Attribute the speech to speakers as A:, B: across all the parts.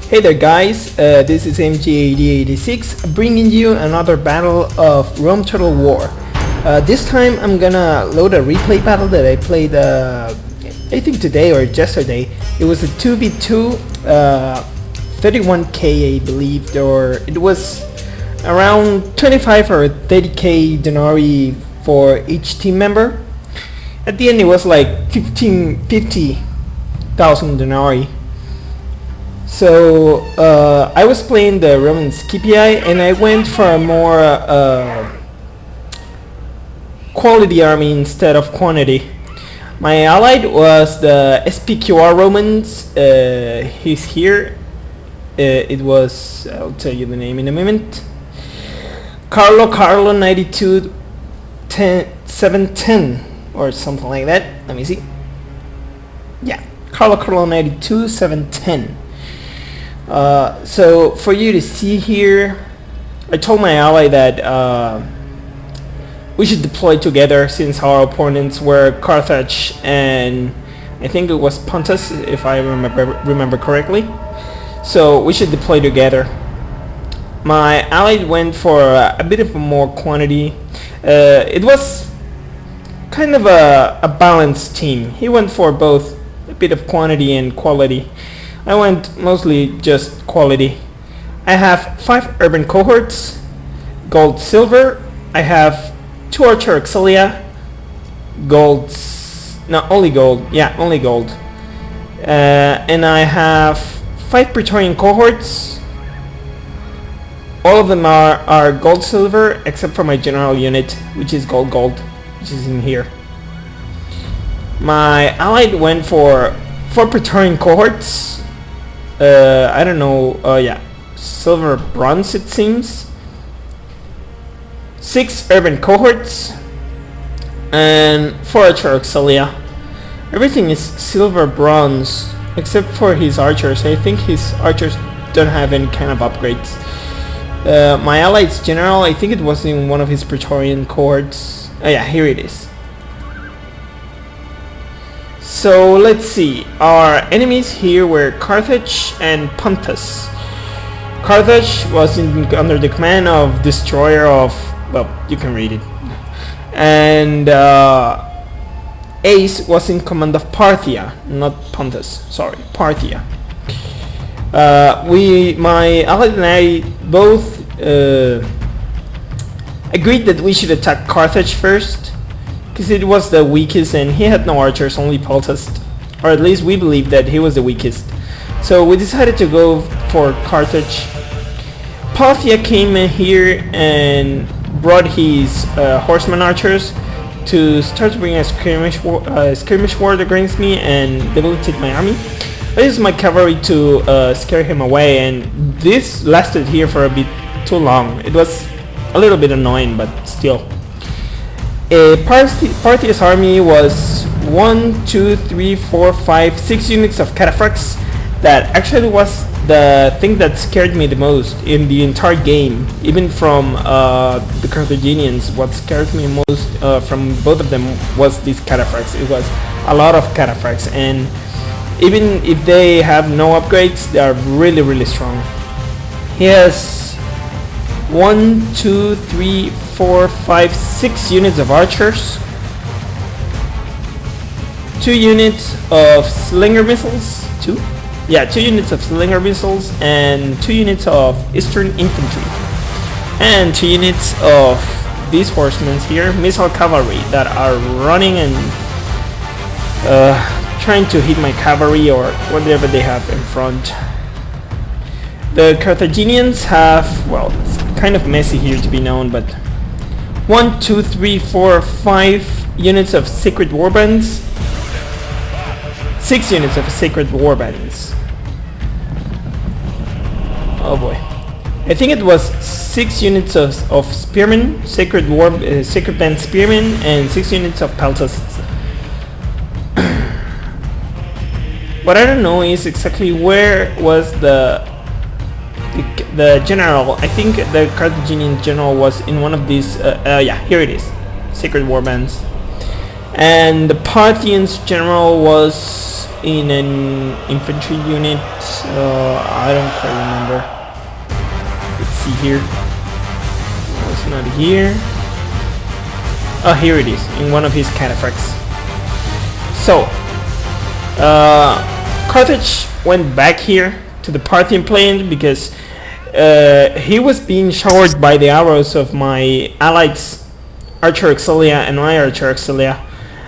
A: Hey there guys, this is MJAD86 bringing you another battle of Rome Total War. This time I'm gonna load a replay battle that I played I think today or yesterday. It was a 2v2, 31k I believe, or it was around 25 or 30k denarii for each team member. At the end it was like 50,000 denarii. So I was playing the Roman scipii and I went for a more quality army instead of quantity. My allied was the SPQR Romans. He's here. It was, I'll tell you the name in a moment, Carlo 92 710 or something like that. Let me see. Yeah, Carlo 92 710. So for you to see here, I told my ally that we should deploy together since our opponents were Carthage and I think it was Pontus, if I remember correctly. So we should deploy together. My ally went for a bit of a more quantity. It was kind of a balanced team. He went for both a bit of quantity and quality. I went mostly just quality. I have 5 urban cohorts, gold, silver. I have 2 archer auxilia, only gold. Yeah, only gold. And I have 5 praetorian cohorts. All of them are gold, silver, except for my general unit, which is gold, which is in here. My allied went for 4 praetorian cohorts. I don't know, yeah, silver bronze it seems, 6 urban cohorts, and 4 archer auxilia. Everything is silver bronze except for his archers. I think his archers don't have any kind of upgrades. My allied's general, I think it was in one of his praetorian cohorts. Yeah, here it is. So let's see, our enemies here were Carthage and Pontus. Carthage was under the command of destroyer of, well, you can read it, and Ace was in command of Parthia, not Pontus, sorry, Parthia. My ally and I both agreed that we should attack Carthage first, because it was the weakest and he had no archers, only poulticed, or at least we believed that he was the weakest. So we decided to go for Carthage. Parthia came in here and brought his horseman archers to start to bring a skirmish war against me and debilitate my army. I used my cavalry to scare him away, and this lasted here for a bit too long. It was a little bit annoying, but still. Parthia's army was 1, 2, 3, 4, 5, 6 units of cataphracts. That actually was the thing that scared me the most in the entire game. Even from the Carthaginians, what scared me most from both of them was these cataphracts. It was a lot of cataphracts, and even if they have no upgrades, they are really, really strong. He has 1, 2, 3, 4, 5, 6 units of archers, 2 units of slinger missiles, 2 units of slinger missiles, and 2 units of eastern infantry, and 2 units of these horsemen here, missile cavalry, that are running and trying to hit my cavalry or whatever they have in front. The Carthaginians have, well, it's kind of messy here to be known, but 1, 2, 3, 4, 5 units of sacred warbands, 6 units of sacred warbands. Oh boy, I think it was 6 units of spearmen, sacred band spearmen, and 6 units of peltasts. What I don't know is exactly where was the general. I think the Carthaginian general was in one of these, yeah, here it is, sacred warbands. And the Parthians general was in an infantry unit. I don't quite remember. Let's see here. No, it's not here. Oh, here it is, in one of his cataphracts. So, Carthage went back here to the Parthian plain because he was being showered by the arrows of my allies, Archer Auxilia and my Archer Auxilia,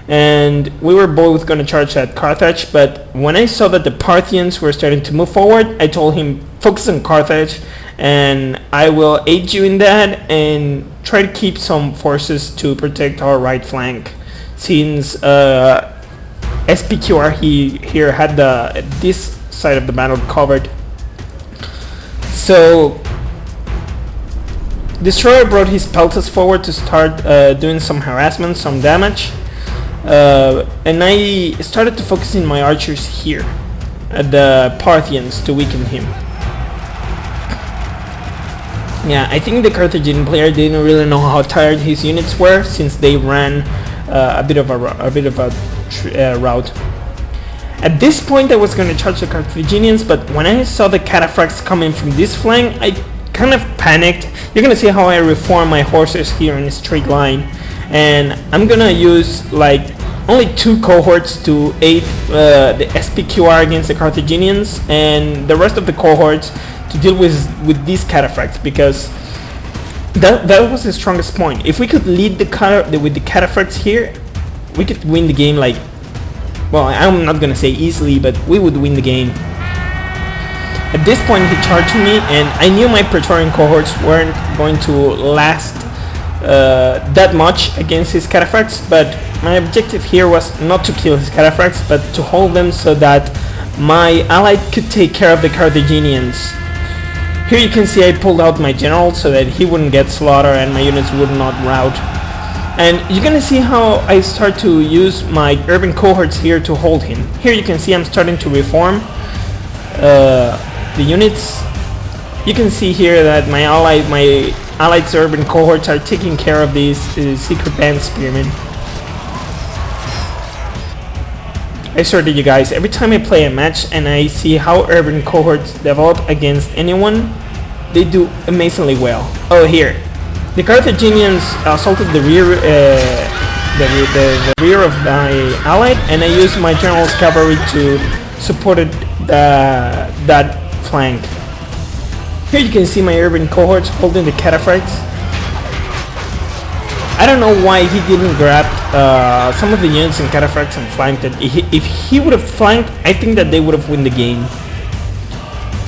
A: and we were both going to charge at Carthage. But when I saw that the Parthians were starting to move forward, I told him, focus on Carthage and I will aid you in that and try to keep some forces to protect our right flank, since SPQR here had this side of the battle covered. So Destroyer brought his peltas forward to start doing some harassment, some damage, and I started to focus in my archers here at the Parthians to weaken him. Yeah, I think the Carthaginian player didn't really know how tired his units were, since they ran a bit of a route. At this point I was going to charge the Carthaginians, but when I saw the cataphracts coming from this flank, I kind of panicked. You're going to see how I reform my horses here in a straight line, and I'm going to use like only 2 cohorts to aid the SPQR against the Carthaginians, and the rest of the cohorts to deal with these cataphracts, because that was the strongest point. If we could lead with the cataphracts here, we could win the game. Like, well, I'm not gonna say easily, but we would win the game. At this point he charged me, and I knew my Praetorian cohorts weren't going to last that much against his cataphracts, but my objective here was not to kill his cataphracts, but to hold them so that my ally could take care of the Carthaginians. Here you can see I pulled out my general so that he wouldn't get slaughtered and my units would not rout. And you're gonna see how I start to use my urban cohorts here to hold him. Here you can see I'm starting to reform the units. You can see here that my allies urban cohorts are taking care of these secret band spearmen. I swear to you guys, every time I play a match and I see how urban cohorts develop against anyone, they do amazingly well. Oh, here, the Carthaginians assaulted the rear, the rear of my ally, and I used my general's cavalry to support that flank. Here you can see my urban cohorts holding the cataphracts. I don't know why he didn't grab some of the units in cataphracts and flanked it. If he would have flanked, I think that they would have won the game.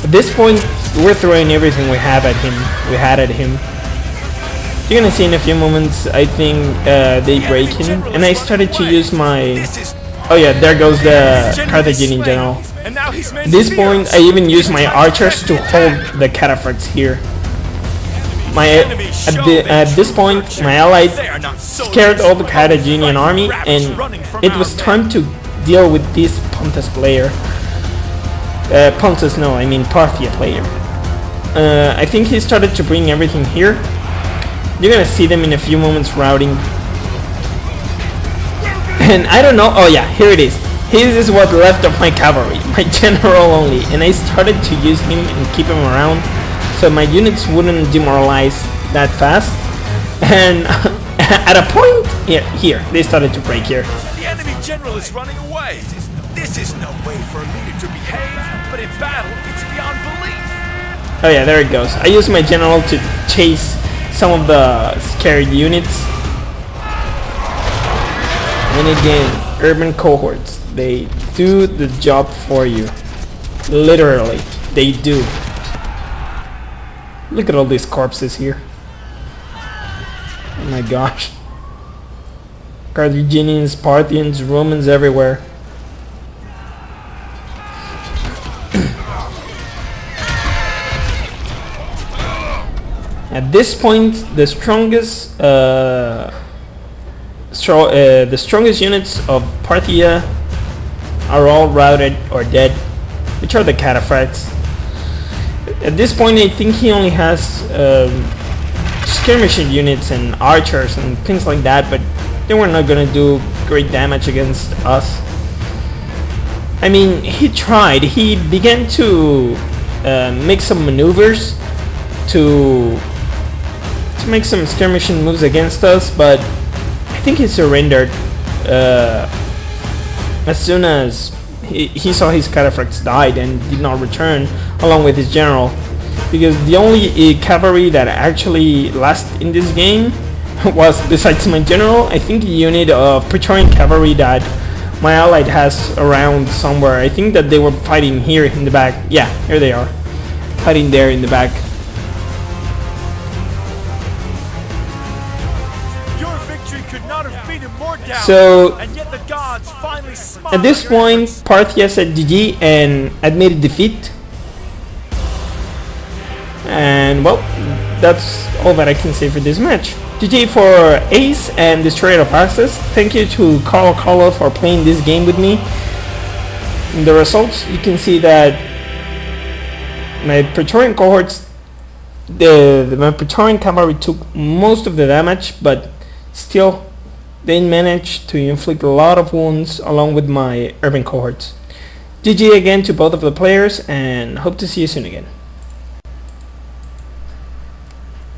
A: At this point, we're throwing everything we had at him. You're gonna see in a few moments, I think they break him, and I started to use my... Oh yeah, there goes the Carthaginian general. At this point, I even used my archers to hold the cataphracts here. At this point, my allies scared all the Carthaginian army, and it was time to deal with this Pontus player. Pontus, no, I mean Parthia player. I think he started to bring everything here. You're gonna see them in a few moments routing. And I don't know, oh yeah, here it is. This is what left of my cavalry, my general only, and I started to use him and keep him around so my units wouldn't demoralize that fast. And at a point, here, they started to break here.
B: The enemy general is running away. This is no way for a leader to behave, but in battle, it's beyond belief.
A: Oh yeah, there it goes. I used my general to chase some of the scared units. And again, urban cohorts, they do the job for you. Literally, they do. Look at all these corpses here. Oh my gosh. Carthaginians, Parthians, Romans everywhere. At this point, the strongest units of Parthia are all routed or dead, which are the cataphracts. At this point, I think he only has skirmishing units and archers and things like that, but they were not gonna do great damage against us. I mean, he tried. He began to make some maneuvers to make some skirmishing moves against us, but I think he surrendered as soon as he saw his cataphracts died and did not return along with his general, because the only cavalry that actually lasted in this game was, besides my general, I think a unit of Praetorian cavalry that my allied has around somewhere. I think that they were fighting here in the back. Yeah, here they are, fighting there in the back.
B: Your victory could not have been in more doubt.
A: So
B: And yet the gods finally smiled
A: at this
B: on your
A: point,
B: efforts.
A: Parthia said GG and admitted defeat. And well, that's all that I can say for this match. GG for Ace and Destroyer of Axis. Thank you to Carlo for playing this game with me. In the results, you can see that my Praetorian cohorts, my Praetorian cavalry took most of the damage, but still they managed to inflict a lot of wounds along with my urban cohorts. GG again to both of the players, and hope to see you soon again.